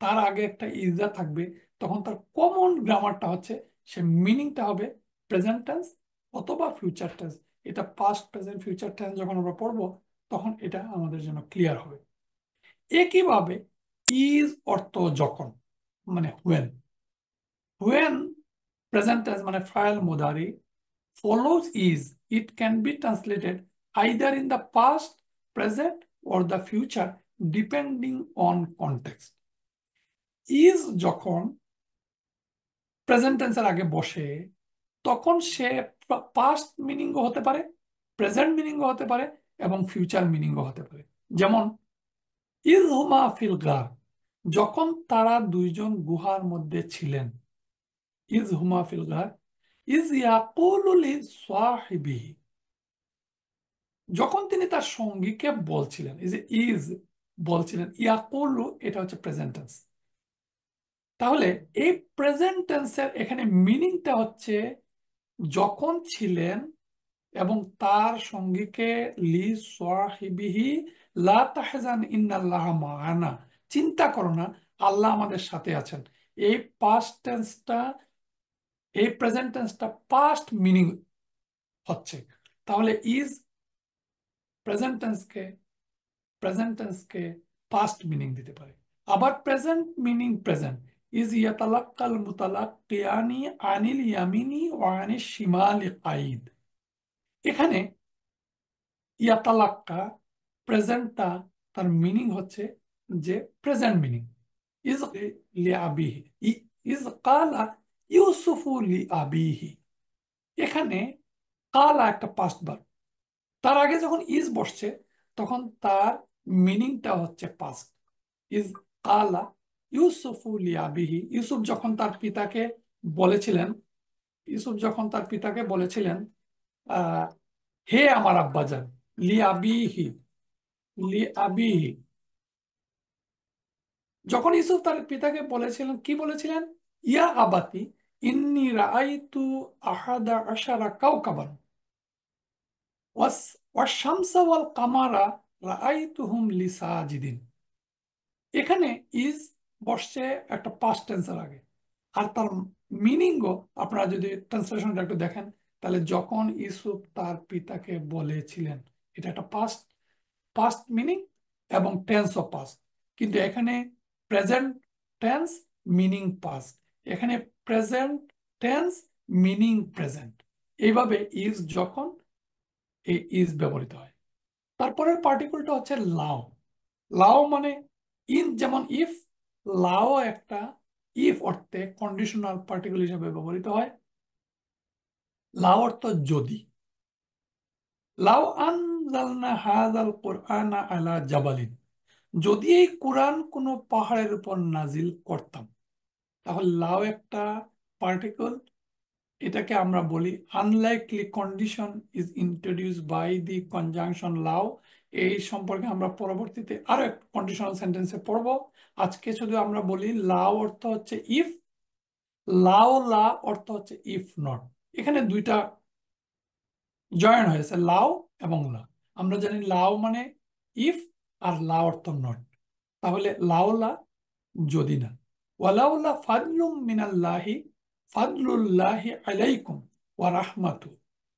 তার আগে একটা ইজা থাকবে, তখন তার কমন গ্রামারটা হচ্ছে, সে মিনিংটা হবে প্রেজেন্ট টেন্স অথবা ফিউচার টেন্স। এটা পাস্ট প্রেজেন্ট ফিউচার টেন্স যখন আমরা পড়বো তখন এটা আমাদের জন্য ক্লিয়ার হবে। একইভাবে ইজ অর্থ যখন, মানে when, when present tense মানে file মুদারি follows is, it can be translated either in the past, present or the future depending on context। is যখন প্রেজেন্ট টেন্সের আগে বসে তখন সে পাস্ট মিনিংও হতে পারে, প্রেজেন্ট মিনিংও হতে পারে এবং ফিউচার মিনিংও হতে পারে। যেমন ইজ হুমা ফিল গার, যখন তারা দুইজন গুহার মধ্যে ছিলেন। ইজ হুমা ফিল গার, ইজ ইয়াকুলু লিসাহিবিহি, যখন তিনি তার সঙ্গীকে বলছিলেন। এই যে ইজ বলছিলেন, ইয়াকুলু এটা হচ্ছে প্রেজেন্ট টেন্স। তাহলে এই প্রেজেন্ট টেন্সের এখানে মিনিংটা হচ্ছে যখন ছিলেন এবং তার সঙ্গীকে লি সাহিবিহি লা তাহজান ইন্নাল্লাহা মাআনা, চিন্তা করো না, আল্লাহ আমাদের সাথে আছেন। এই পাস্ট টেন্সটা, এই প্রেজেন্ট টেন্সটা পাস্ট মিনিং হচ্ছে। তাহলে ইজ প্রেজেন্ট টেন্সকে পাস্ট মিনিং দিতে পারে। আবার প্রেজেন্ট মিনিং প্রেজেন্ট, ইজ ইয়াতালাক্কাল মুতালাক্কিয়ানি আনিল ইয়ামিনি ওয়া আনিশ শিমালি কাইদ। এখানে ইয়াতালাক্কা প্রেজেন্টটা, তার মিনিং হচ্ছে যে প্রেজেন্ট মিনিং। ইজ লিআবিহি, ইজ কালা ইউসুফু লিআবিহি, এখানে কালা একটা পাস্ট ভার্ব, তার আগে যখন ইজ বসছে তখন তার মিনিংটা হচ্ছে পাস্ট। ইজ কালা ইউসুফু লিআবিহি, ইউসুফ যখন তার পিতাকে বলেছিলেন, ইউসুফ যখন তার পিতাকে বলেছিলেন হে আমার আব্বাজান, লি আবিহি, লি আবিহি। যখন ইউসুফ তার পিতাকে বলেছিলেন, কি বলেছিলেন? ইয়া আবাতি ইন্নী রাআইতু আহাদা আশারা কাওকাবান ওয়াস ওয়াশ-শামসা ওয়াল কামারা রাআইতুহুম লি সাজিদিন। এখানে ইজ বসছে একটা পাস্ট টেন্সের আগে, আর তার মিনিংও আপনারা যদি ট্রান্সলেশনটা একটু দেখেন, তাহলে যখন ইউসুফ তার পিতাকে বলেছিলেন, এটা একটা পাস্ট পাস্ট মিনিং এবং টেন্স অফ পাস্ট। কিন্তু এখানে প্রেজেন্ট টেন্স মিনিং পাস্ট, এখানে প্রেজেন্ট টেন্স মিনিং প্রেজেন্ট। এইভাবে ইজ যখন এই ইজ ব্যবহৃত হয়। তারপরের পার্টিকেলটা হচ্ছে লাও। লাও মানে ইন, যেমন ইফ, লাও একটা ইফ অর্থে কন্ডিশনাল পার্টিকেল হিসেবে ব্যবহৃত হয়। লাও অর্থ যদি। লাও আনজালনা হাযাল কুরআনা আলা জাবালিন, যদি এই কোরআন কোনো পাহাড়ের উপর নাজিল করতাম। তাহলে লাও একটা পার্টিকেল, এটাকে আমরা বলি unlikely condition is introduce by the conjunction লাও। এই সম্পর্কে আমরা পরবর্তীতে আরো এক কন্ডিশনাল সেন্টেন্সে পড়ব। আজকে শুধু আমরা বলি লাও অর্থ হচ্ছে ইফ, লাও লা অর্থ হচ্ছে ইফ নট। এখানে দুইটা জয়েন হয়েছে, লাও এবং লা। আমরা জানি লাও মানে ইফ, আর লা অর্থ নট। তাহলে লাওলা যদি না, ওয়ালাউলা ফাদলুম মিনাল্লাহি, ফাদলুল্লাহি আলাইকুম ওয়া রাহমাতু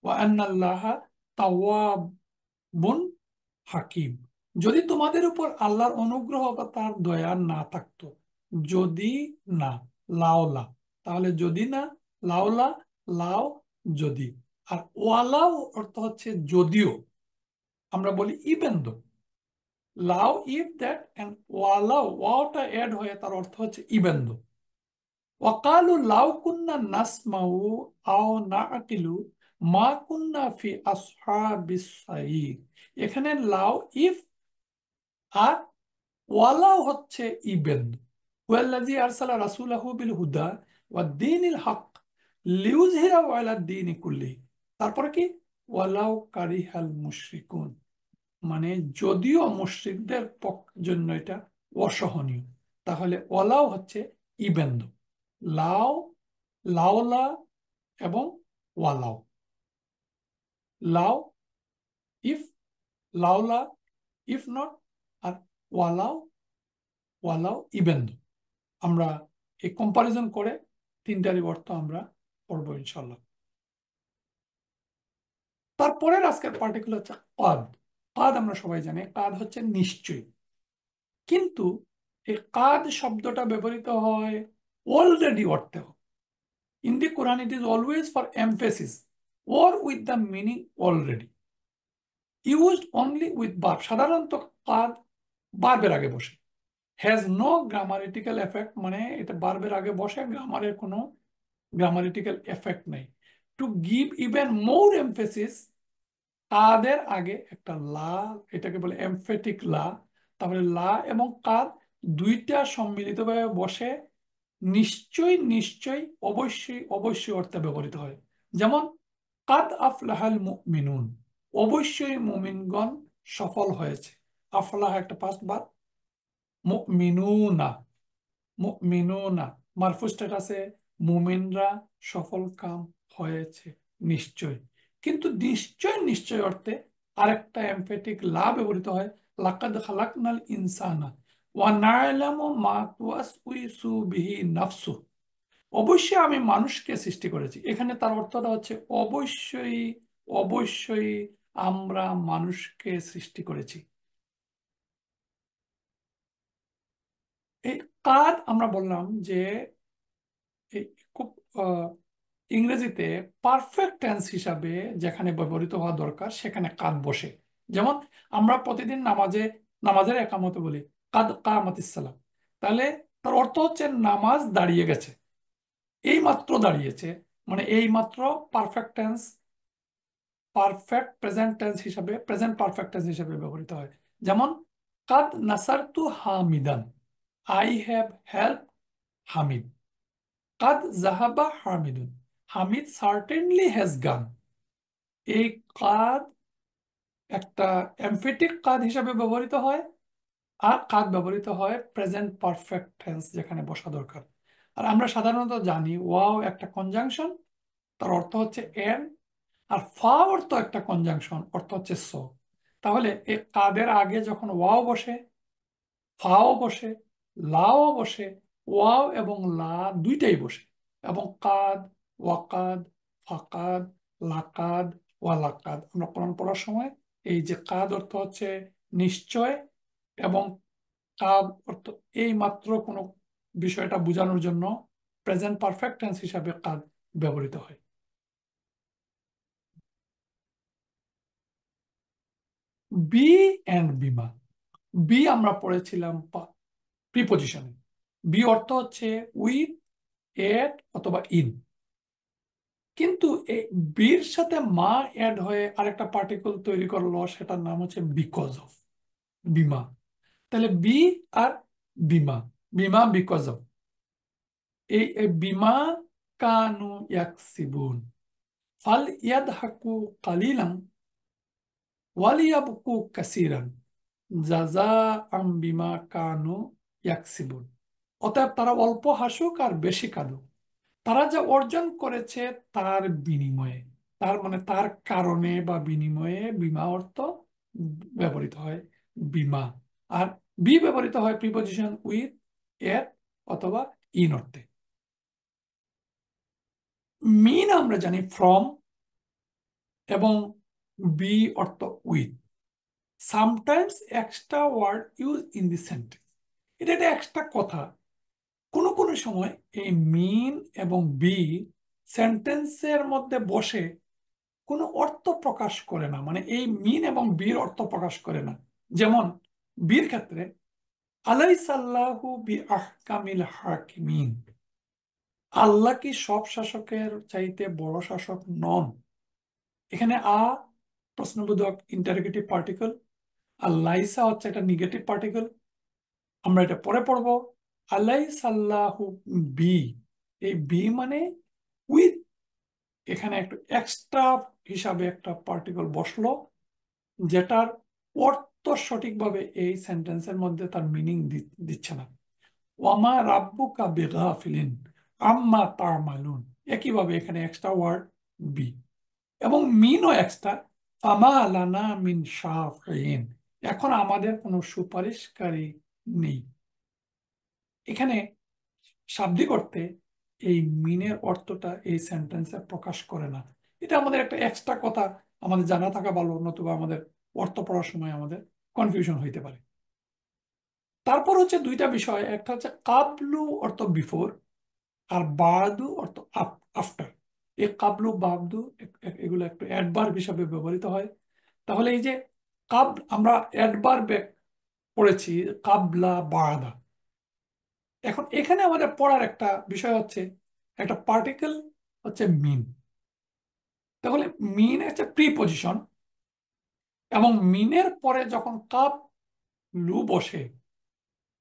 ওয়া আন্নাল্লাহা তাওয়াবুন হাকিম। যদি তোমাদের উপর আল্লাহর অনুগ্রহ বা তার দয়া না থাকতো, যদি না, লাওলা, তাহলে যদি না, লাওলা, লাও, যদি। আর ওয়ালাও অর্থ হচ্ছে যদিও, আমরা বলি ইভেন দো। লাও ইফ দ্যাট এন্ড ওয়ালাও, ওয়াওটা এড হয়ে তার অর্থ হচ্ছে ইভেন দো। ওয়াকালু লাউ কুন্না নাসমাউ আও নাআকিলু মা কুন্না ফি আসহাবিস সাইর। এখানে লাউ ইফ আর ওয়ালাও হচ্ছে ইবেন। হুয়াল্লাযী আরসালা রাসূলাহু বিল হুদা ওয়াদ দীনিল হক লিইয়ুযহিরাহু আলা দ্বীনি কুল্লিহি। তারপরে কি? ওয়ালাউ কারিহাল মুশরিকুন, মানে যদিও মুশরিকদের জন্য এটা অসহনীয়। তাহলে ওয়ালাও হচ্ছে ইবেন। লাও, লাওলা এবং ওয়ালাও। লাও ইফ, লাওলা ইফ নট, আর ওয়ালাও, ওয়ালাও ইভেন দো। আমরা এই কম্পারিজন করে তিনটারই অর্থ আমরা পড়বো ইনশাল্লাহ। তারপরের আজকের পার্টিকেল হচ্ছে কাদ। কাদ আমরা সবাই জানি, কাদ হচ্ছে নিশ্চয়ই। কিন্তু এই কাদ শব্দটা ব্যবহৃত হয় অলরেডি অর্থে। In the Quran it is always for emphasis or with the meaning already, used only with verb। সাধারণত কাদ ভার্বের আগে বসে, হ্যাজ নো গ্রামারিটিক্যাল এফেক্ট, মানে এটা ভার্বের আগে বসে, গ্রামারের কোনো গ্রামারিটিক্যাল এফেক্ট নেই। To give even more emphasis, কাদের আগে একটা লা, এটাকে বলে এমফেটিক লা। তাহলে লা এবং কাদ দুইটা সম্মিলিতভাবে বসে নিশ্চয়, নিশ্চয়, অবশ্যই, অবশ্যই অর্থে ব্যবহৃত হয়। যেমন কাদ আফলাহাল মুমিনুন, অবশ্যই মুমিনগণ সফল হয়েছে। আফলাহ একটা পাস্ট ভার্ব, মুমিনুনা, মুমিনুনা মারফু স্ট্যাটাসে, মুমিনরা সফল কাম হয়েছে নিশ্চয়। কিন্তু নিশ্চয়, নিশ্চয় অর্থে আরেকটা এমফেটিক লা ব্যবহৃত হয়, লাকাদ খালাকনাল ইনসানা ওয়া না'লামু মা তুওয়াসউইসু বিহি নাফসু। অবশ্যই আমি মানুষকে সৃষ্টি করেছি। এখানে তার অর্থটা হচ্ছে অবশ্যই, অবশ্যই আমরা মানুষকে সৃষ্টি করেছি। এই কাদ আমরা বললাম যে এই খুব ইংরেজিতে পারফেক্ট টেন্স হিসাবে যেখানে ব্যবহৃত হওয়া দরকার সেখানে কাদ বসে। যেমন আমরা প্রতিদিন নামাজের একামতে বলি কাদ কামাতিস সালাহ, তাহলে তার অর্থ হচ্ছে নামাজ দাঁড়িয়ে গেছে, এই মাত্র দাঁড়িয়েছে, মানে এই মাত্র perfect tense, perfect present tense হিসাবে, প্রেজেন্ট পারফেক্ট টেন্স হিসাবে ব্যবহৃত হয়। যেমন কাদ নাসারতু হামিদান, আই হ্যাভ হেল্প হামিদ। কাদ জাহাবা হামিদুন, হামিদ সার্টেনলি হ্যাজ গান। এই কাদ একটা এমফেটিক কাদ হিসাবে ব্যবহৃত হয়, আর কাদ ব্যবহৃত হয় প্রেজেন্ট পারফেক্ট টেন্স যেখানে বসা দরকার। আর আমরা সাধারণত জানি ওয়াও একটা কনজাংশন, তার অর্থ হচ্ছে এর, আর ফা অর্থ একটা কনজাংশন, অর্থ হচ্ছে সো। তাহলে এই কাদের আগে যখন ওয়াও বসে, ফাও বসে, লাও বসে, ওয়াও এবং লা দুইটাই বসে, এবং কাদ, ওয়াকাদ, ফাকাদ, লাকাদ, ওয়ালাকাদ, আমরা কোরআন পড়ার সময় এই যে কাদ অর্থ হচ্ছে নিশ্চয়, এবং কাদ অর্থ এই মাত্র কোনো বিষয়টা বোঝানোর জন্য প্রেজেন্ট পারফেক্ট টেন্স হিসাবে কাদ ব্যবহৃত হয়। বি এন্ড বিমা। বি আমরা পড়েছিলাম প্রিপজিশনে। বি অর্থ হচ্ছে উইথ, এট অথবা ইন। কিন্তু এই বির সাথে মা অ্যাড হয়ে আরেকটা পার্টিকল তৈরি করলো, সেটার নাম হচ্ছে বিকজ অফ, বিমা। তাহলে বি আর বিমা, বিমা বিকজ অফ। এই বিমা কানু ইয়াকসিবুন ফাল ইয়াদহাকু কালিলান ওয়ালিয়াবকু কাসিরান জাযাআম বিমা কানু ইয়াকসিবুন। অতএব তারা অল্প হাসুক আর বেশি কাঁদুক, তারা যা অর্জন করেছে তার বিনিময়ে। তার মানে তার কারণে বা বিনিময়ে বিমা অর্থ ব্যবহৃত হয় বিমা। আর বি ব্যবহৃত হয় প্রিপজিশন উইথ, এট অথবা ইন অর্থে। মিন আমরা জানি ফ্রম, এবং বি অর্থ with. Sometimes extra word use in the sentence. এটা একটা এক্সট্রা কথা। কোনো কোনো সময় এই মিন এবং বি সেন্টেন্সের মধ্যে বসে কোনো অর্থ প্রকাশ করে না, মানে এই মিন এবং বীর অর্থ প্রকাশ করে না। যেমন বীর ক্ষেত্রে আলাইসাল্লাহু বি আহকামিল হাকিমিন, আল্লাহ কি সব শাসকের চাইতে বড় শাসক নন। এখানে প্রশ্নবোধক ইন্টারোগেটিভ পার্টিকেল, আর লাইসা হচ্ছে একটা নেগেটিভ পার্টিকেল। আমরা এটা পরে পড়বো। আলাইসাল্লাহু বি, এই বি মানে উইথ, এখানে একটু এক্সট্রা হিসাবে একটা পার্টিকেল বসলো, যেটার অর্থ সঠিকভাবে এই সেন্টেন্সের মধ্যে তার মিনিং দিচ্ছে না। ওয়ামা রাব্বুকা বিগাফিলিন আম্মা তা'মালুন, একইভাবে এখানে এক্সট্রা ওয়ার্ড বি, এবং মিনও এক্সট্রা। ফামা লানা মিন শাফিঈন, এখন আমাদের কোনো সুপারিশকারী নেই। এখানে শাব্দিক অর্থে এই মিনের অর্থটা এই সেন্টেন্সে প্রকাশ করে না। এটা আমাদের একটা এক্সট্রা কথা, আমাদের জানা থাকা ভালো, নতুবা আমাদের অর্থ পড়ার সময় আমাদের কনফিউশন হইতে পারে। তারপর হচ্ছে দুইটা বিষয়, একটা হচ্ছে কাবলু অর্থ বিফোর, আর বাদু অর্থ আফটার। এই কাবলু বাদু এগুলো একটু অ্যাডভার্ব হিসাবে ব্যবহৃত হয়। তাহলে এই যে আমরা অ্যাডভার্ব পড়েছি, কাবলা বাদা। এখন এখানে আমাদের পড়ার একটা বিষয় হচ্ছে একটা পার্টিকেল হচ্ছে মিন। তাহলে মিন হচ্ছে প্রিপজিশন, এবং মিনের পরে যখন কাব লু বসে,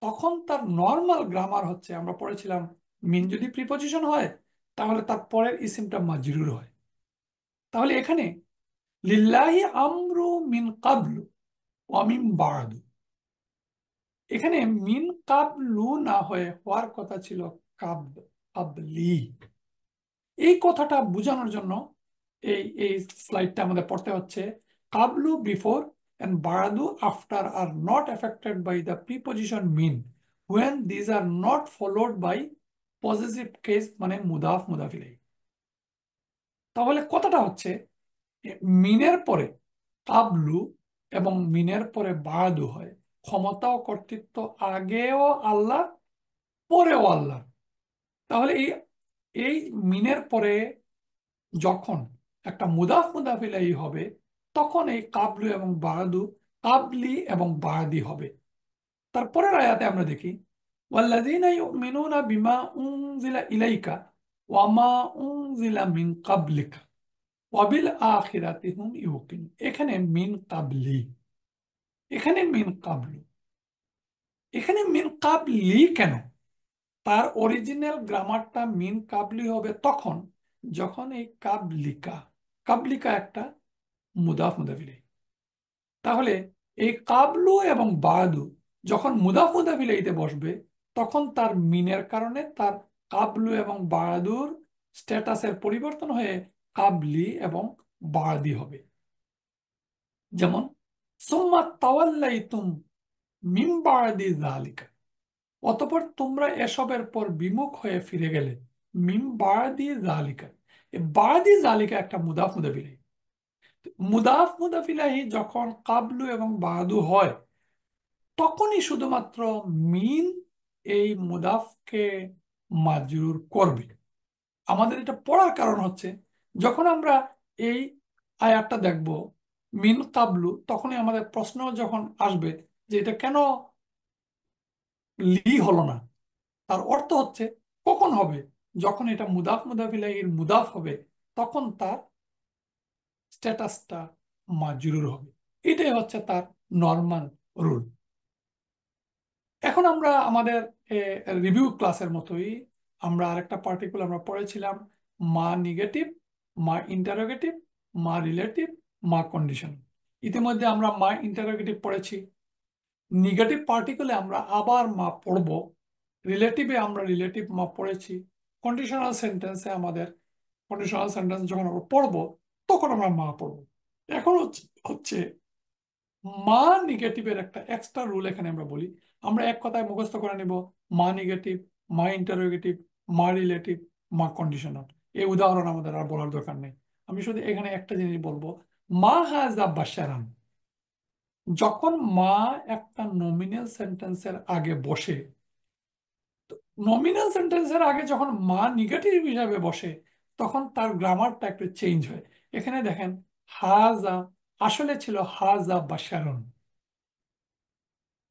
তখন তার নর্মাল গ্রামার হচ্ছে, আমরা পড়েছিলাম মিন যদি প্রিপজিশন হয় তাহলে তার পরের ইসিমটা মাজরুর হয়। তাহলে এখানে লিল্লাহি আমরু মিন কাবলু ওয়া মিন বাদু, এখানে মিন কাবলু না হয়ে হওয়ার কথা ছিল কাব কাবলি। এই কথাটা বোঝানোর জন্য এই এই স্লাইডটা আমাদের পড়তে হচ্ছে। কাবলু বিফোর and বারাদু after are not affected by the preposition mean when these are not followed by possessive case, মানে মুদাফ মুদাফ ইলাইহি। তাহলে কথাটা হচ্ছে মিনের পরে কাবলু এবং মিনের পরে বারাদু হয়, ক্ষমতা ও কর্তৃত্ব আগেও আল্লাহ, পরেও আল্লাহ। তাহলে এই এই মিনের পরে যখন একটা মুদাফ মুদাফ ইলাইহি হবে, তখন এই কাবলু এবং বাদু কাবলি এবং বাদি হবে। তারপরের আয়াতে আমরা দেখি ওয়াল্লাযীনা ইউমিনুনা বিমা উনজিলা ইলাইকা ওয়া মা উনজিলা মিন ক্বাবলিকা ওয়া বিল আখিরাতি হুম ইউকিনুন। এখানে মিন কাবলি, এখানে মিন কাবলু, এখানে মিন কাবলি কেন? তার অরিজিনাল গ্রামারটা মিন কাবলি হবে তখন যখন এই কাবলিকা, কাবলিকা একটা মুদাফ মুদাফ ইলাইহি। তাহলে এই কাবলু এবং বাদু যখন মুদাফ মুদাফ ইলাইহিতে বসবে, তখন তার মিনের কারণে তার কাবলু এবং বাদুর স্ট্যাটাসের পরিবর্তন হয়ে কাবলি এবং বাদি হবে। যেমন সুম্মা তাওয়াল্লাইতুম মিন বাদি যালিকা, অতঃপর তোমরা এসবের পর বিমুখ হয়ে ফিরে গেলে। মিন বাদি যালিকা, এই বাদি যালিকা একটা মুদাফ মুদাফ ইলাইহি। মুদাফ মুদাফ ইলাইহি যখন কাবলু এবং বাদু হয়, তখনই শুধুমাত্র মিন এই মুদাফকে মাজরুর করবে। আমাদের এটা পড়ার কারণ হচ্ছে, যখন আমরা এই আয়াতটা দেখব মিন কাবলু, তখনই আমাদের প্রশ্ন যখন আসবে যে এটা কেন লি হলো না, তার অর্থ হচ্ছে কখন হবে, যখন এটা মুদাফ মুদাফ ইলাইহির মুদাফ হবে, তখন তার স্ট্যাটাসটা মাজরুর হবে। এটাই হচ্ছে তার নর্মাল রুল। এখন আমরা আমাদের রিভিউ ক্লাসের মতোই আমরা আরেকটা পার্টিকুল আমরা পড়েছিলাম, মা নেগেটিভ, মা ইন্টারোগেটিভ, মা রিলেটিভ, মা কন্ডিশন। ইতিমধ্যে আমরা মা ইন্টারোগেটিভ পড়েছি। নেগেটিভ পার্টিকুলে আমরা আবার মা পড়ব। রিলেটিভে আমরা রিলেটিভ মা পড়েছি। কন্ডিশনাল সেন্টেন্সে আমাদের কন্ডিশনাল সেন্টেন্স যখন আমরা পড়বো, তখন আমরা মা পড়বো। এখন হচ্ছে মা নেগেটিভের একটা এক্সট্রা রুল এখানে আমরা বলি। আমরা এক কথায় মুখস্থ করে নিব মা নেগেটিভ, মা ইন্টারোগেটিভ, মা রিলেটিভ, মা কন্ডিশনাল। এই উদাহরণ আমাদের আর বলার দরকার নেই। আমি শুধু এখানে একটা জিনিস বলবো, মা হাজা বাশারান। যখন মা একটা নমিনাল সেন্টেন্সের আগে বসে, নমিনাল সেন্টেন্সের আগে যখন মা নেগেটিভ হিসাবে বসে, তখন তার গ্রামারটা একটু চেঞ্জ হয়। এখানে দেখেন, হাজা আসলে ছিল হাজা বাশারুন।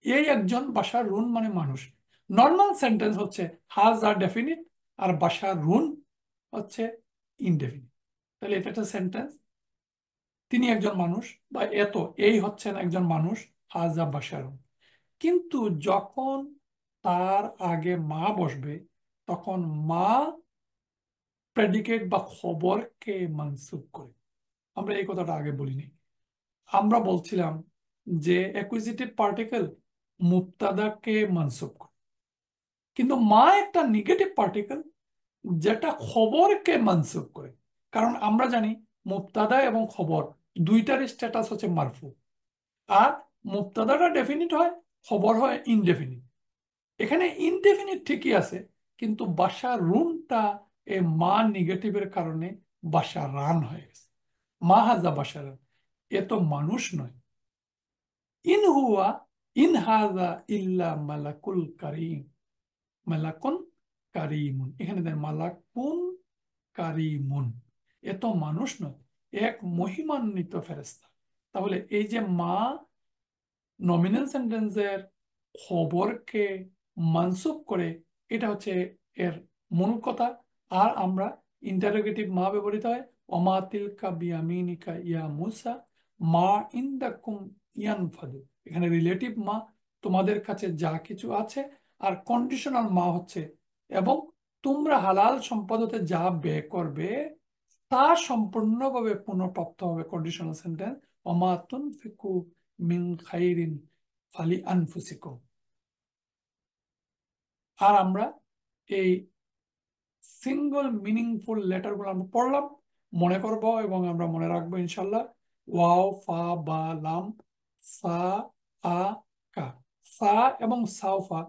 এই একজন, বাশার রুন মানে মানুষ। নর্মাল সেন্টেন্স হচ্ছে হাজ আর ডেফিনিট, আর বাশার রুন হচ্ছে ইনডেফিনিট। তাহলে এটা একটা সেন্টেন্স, তিনি একজন মানুষ, বা এই হচ্ছেন একজন মানুষ, হাজ আর বাশার। কিন্তু যখন তার আগে মা বসবে, তখন মা প্রেডিকেট বা খবরকে মানসুব করে। আমরা এই কথাটা আগে বলিনি। আমরা বলছিলাম যে অ্যাকুইজিটিভ পার্টিকেল মুবতাদাকে মানসুব করে, কিন্তু মা একটা নেগেটিভ পার্টিকেল যেটা খবরকে মানসুব করে। কারণ আমরা জানি মুবতাদা এবং খবর দুইটার স্ট্যাটাস হচ্ছে মারফু। আর মুবতাদাটা ডেফিনিট হয়, খবর হয় ইনডেফিনিট। এখানে ইনডেফিনিট ঠিকই আছে, কিন্তু বাসা রুনটা এ মা নেগেটিভের কারণে বাসা রান হয়ে গেছে। মা হাজা বাসা রান, এ তো মানুষ নয়। ইন হুয়া ইন হাজা ইল্লা মালাকুল কারিম। মালাকুন কারিমুন, এখানে দেন মালাকুন কারিমুন, এ তো মানুষ নয়, এক মহিমান্বিত ফেরেশতা। তাহলে এই যে মা নমিনাল সেন্টেন্সের খবরকে মানসুব করে, এটা হচ্ছে এর মূল কথা। আর আমরা ইন্টারোগেটিভ মা ব্যবহৃত হয়, ওমা তিলকা বিয়ামিনিকা ইয়া মুসা, মা ইনদাকুম ইয়ানফাদু। এখানে রিলেটিভ মা, তোমাদের কাছে যা কিছু আছে। আর কন্ডিশনাল মা হচ্ছে, এবং তোমরা হালাল সম্পদ হতে যা ব্যয় করবে তা সম্পূর্ণভাবে পুনঃপ্রাপ্ত হবে। কন্ডিশনাল সেন্টেন্স, ওমা তুনফিকু মিন খাইরিন ফালি আনফুসিকুম। আর আমরা এই সিঙ্গল মিনিংফুল লেটারগুলো আমরা পড়লাম, মনে করব এবং আমরা মনে রাখবো ইনশাল্লাহ। ওয়াও, ফা, বা, লাম, সা, আ, কা। সা এবং সাউফা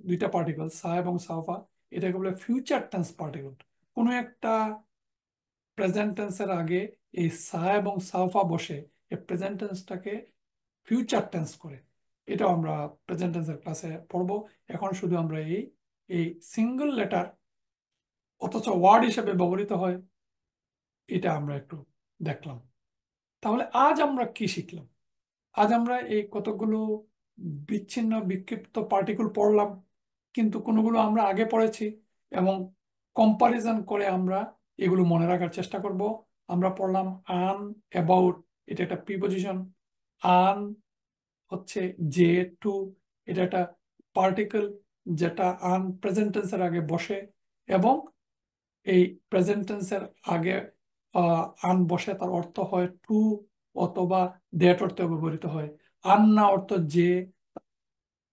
দুইটা পার্টিকেল, সা এবং সাউফা, এটাকে বলে ফিউচার টেন্স পার্টিকেল। কোনো একটা প্রেজেন্ট টেন্সের আগে এই সা এবং সাউফা বসে এই প্রেজেন্ট টেন্সটাকে ফিউচার টেন্স করে। এটাও আমরা প্রেজেন্ট টেন্সের ক্লাসে পড়বো। এখন শুধু আমরা এই এই সিঙ্গল লেটার অথচ ওয়ার্ড হিসেবে ব্যবহৃত হয়, এটা আমরা একটু দেখলাম। তাহলে আজ আমরা কি শিখলাম? আজ আমরা এই কতগুলো বিচ্ছিন্ন বিক্ষিপ্ত পার্টিকেল পড়লাম, কিন্তু কোনোগুলো আমরা আগে পড়েছি, এবং কম্পারিজন করে আমরা এগুলো মনে রাখার চেষ্টা করব। আমরা পড়লাম আন, অ্যাবাউট, এটা একটা প্রিপজিশন। আন হচ্ছে যে টু, এটা একটা পার্টিকেল যেটা আন প্রেজেন্ট টেন্সের আগে বসে, এবং এই প্রেজেন্ট টেন্সের আগে আন বসে, তার অর্থ হয় টু অথবা দ্যাট অর্থে ব্যবহৃত হয়। আন্না অর্থ যে,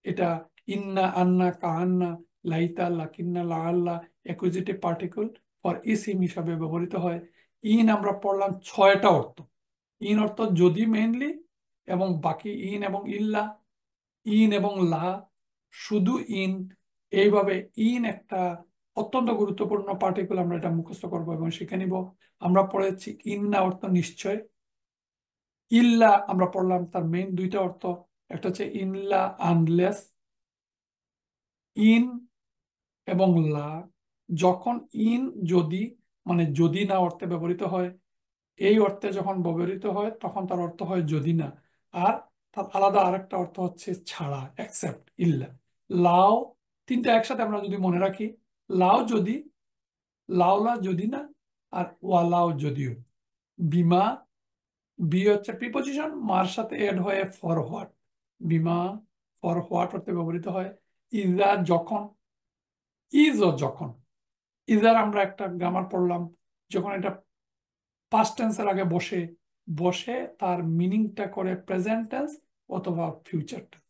এটা ইন্না, আন্না, কান্না, লাইতা, লাকিন্না, লাআল্লা অ্যাকুজিটিভ পার্টিকেল ফর ইসিম হিসাবে ব্যবহৃত হয়। ইন আমরা পড়লাম 6টা অর্থ। ইন অর্থ যদি মেইনলি, এবং বাকি ইন এবং ইল্লা, ইন এবং লা, শুধু ইন। এইভাবে ইন একটা অত্যন্ত গুরুত্বপূর্ণ পার্টিকেল, আমরা এটা মুখস্থ করবো এবং শিখে নিব। আমরা পড়েছি ইন্না অর্থ নিশ্চয়। ইল্লা আমরা পড়লাম তার মেইন 2টা অর্থ, একটা হচ্ছে ইনলা আনলেস। ইন এবং লা যখন ইন যদি, মানে যদি না অর্থে ব্যবহৃত হয়, এই অর্থে যখন ব্যবহৃত হয় তখন তার অর্থ হয় যদি না। আর তার আলাদা আরেকটা অর্থ হচ্ছে ছাড়া, অ্যাকসেপ্ট, ইল্লা। লাও, তিনটা একসাথে আমরা যদি মনে রাখি, লাও যদি, লাওলা যদি না, আর ওয়ালাও যদিও। বিমা, বি হচ্ছে প্রিপোজিশন, মার সাথে এড হয়ে ফর হোয়াট। বিমা ফর হোয়াট অর্থে ব্যবহৃত হয়। ইজা যখন, ইজ ও যখন। ইজার আমরা একটা গ্রামার পড়লাম, যখন এটা পাস্ট টেন্সের আগে বসে, বসে তার মিনিংটা করে প্রেজেন্ট টেন্স অথবা ফিউচার টেন্স।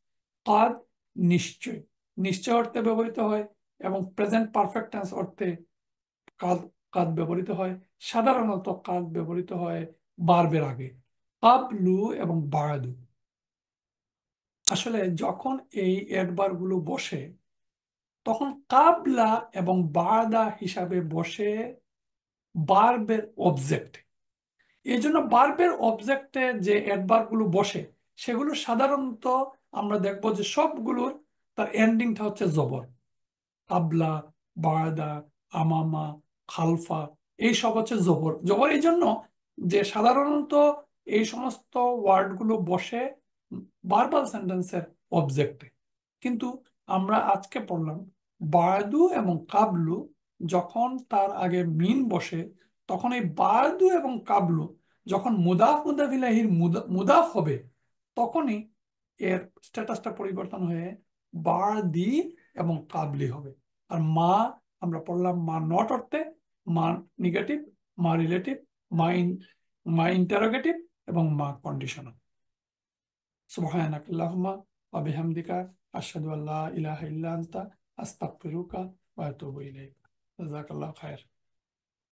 কাদ নিশ্চয়, নিশ্চয় অর্থে ব্যবহৃত হয়, এবং প্রেজেন্ট পারফেক্ট টেন্স অর্থে কাদ, কাদ ব্যবহৃত হয়। সাধারণত কাদ ব্যবহৃত হয় বারবের আগে, কাবলু এবং বারাদু। আসলে যখন এই অ্যাডভার্ব গুলো বসে, তখন কাবলা এবং বাদা হিসাবে বসে বার্বের অবজেক্ট। এই জন্য বার্বের অবজেক্টে যে অ্যাডভার্ব গুলো বসে, সেগুলো সাধারণত আমরা দেখবো যে সবগুলোর তার এন্ডিংটা হচ্ছে জবর। কাবলা, বায়দা, আমামা, খালফা, এই সব হচ্ছে জবর। জবর এই জন্য যে সাধারণত এই সমস্ত ওয়ার্ডগুলো বসে ভার্বাল সেন্টেন্সের অবজেক্টে। কিন্তু আমরা আজকে পড়লাম বায়দু এবং কাবলু যখন তার আগে মিন বসে, তখন এই বায়দু এবং কাবলু যখন মুদাফ মুদাফ ইলাইহির মুদাফ হবে, তখনই এর স্ট্যাটাসটা পরিবর্তন হয়ে বাদি এবং কাবলি হবে। আর মা আমরা পড়লাম মা নট অর্থে, মা নেগেটিভ, মা রিলেটিভ, মা মা ইন্টারোগেটিভ এবং মা কন্ডিশনাল। সুবহানাক আল্লাহুম্মা ওয়া বিহামদিকা আশহাদু আল্লা ইলাহা ইল্লা আনতা আস্তাগফিরুকা ওয়া আতুবু ইলাইক। জাযাকাল্লাহু খাইর।